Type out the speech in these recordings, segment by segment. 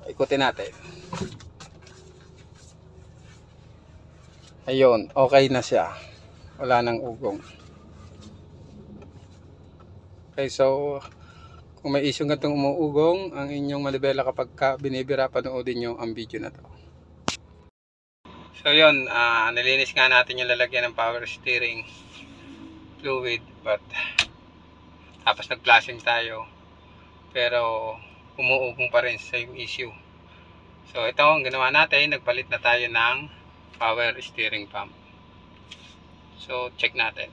ikutin natin. Ayun, okay na siya. Wala nang ugong. Okay, so kung may issue nga itong umuugong ang inyong manibela kapag binibira, panoodin nyo ang video na to. So yun, nilinis nga natin yung lalagyan ng power steering fluid, but tapos nag-flashing tayo, pero umuugong pa rin, same issue. So ito ang ginawa natin, nagpalit na tayo ng power steering pump. So check natin.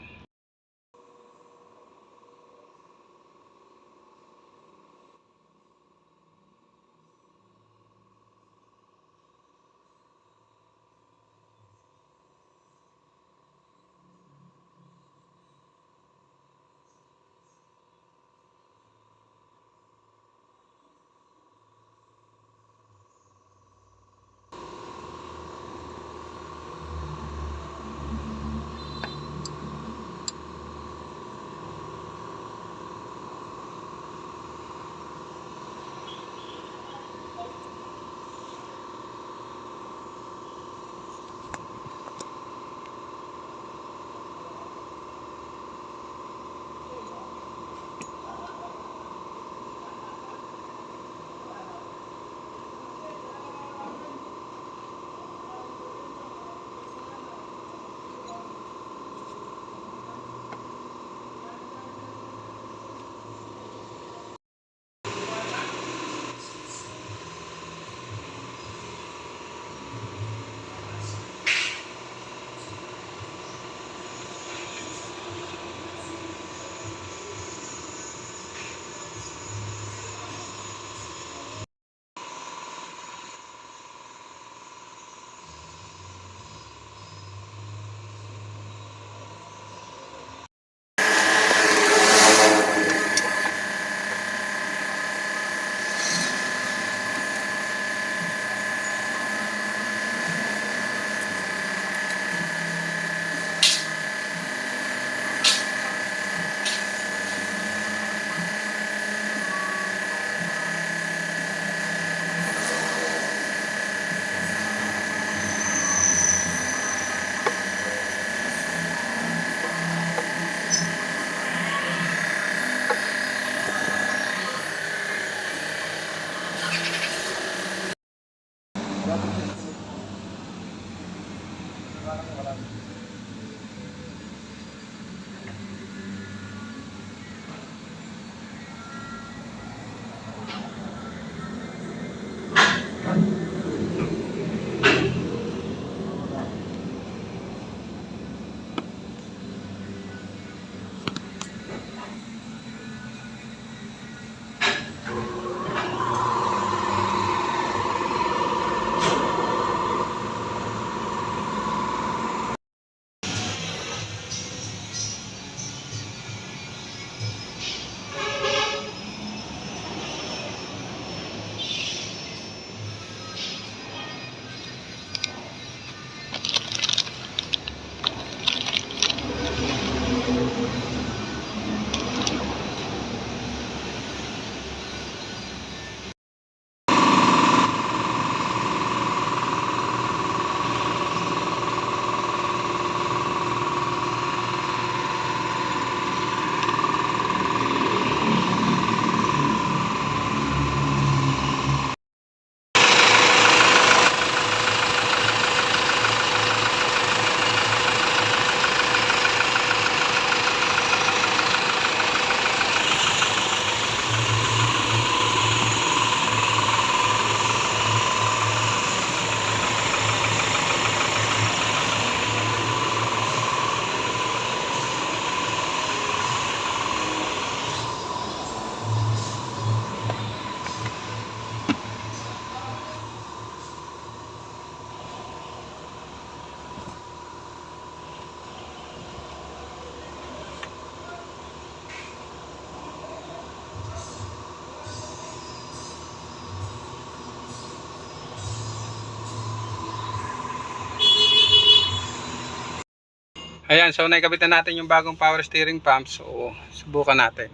Ayan, so naikabit na natin yung bagong power steering pump. So subukan natin.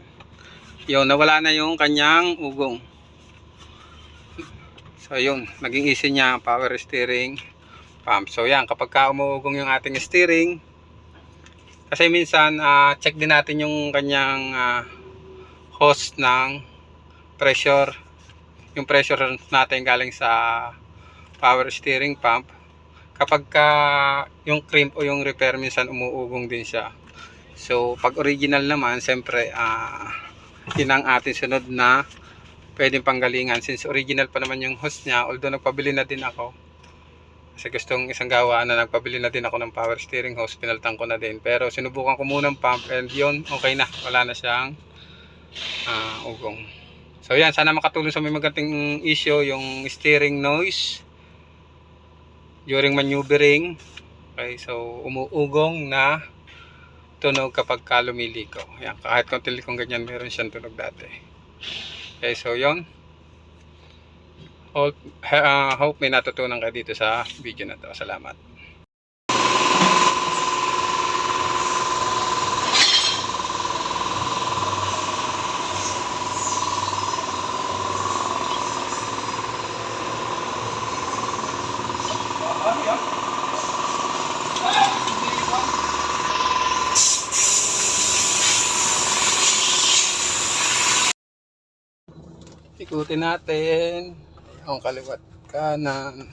Yun, nawala na yung kanyang ugong. So yun, naging easy niya ang power steering pump. So yan, kapag ka umuugong yung ating steering, kasi minsan check din natin yung kanyang hose ng pressure. Yung pressure natin galing sa power steering pump. Kapag ka yung crimp o yung repair, minsan umuugong din siya. So pag original naman, siyempre yun ang ating sunod na pwedeng panggalingan, since original pa naman yung hose niya. Although nagpabili na din ako kasi gustong isang gawa na, nagpabili na din ako ng power steering hose, pinaltan ko na din, pero sinubukan ko muna ng pump and yun, okay na, wala na siyang ugong. So yan, sana makatulong sa may magating issue yung steering noise during maneuvering. Okay, so umuugong na tunog kapag ka lumiliko. Yan, kahit konti likong ganyan, meron siyang tunog dati. Okay, so yun. Hope may natutunan kayo dito sa video na to. Salamat. Ikutin natin ang kaliwat kanan.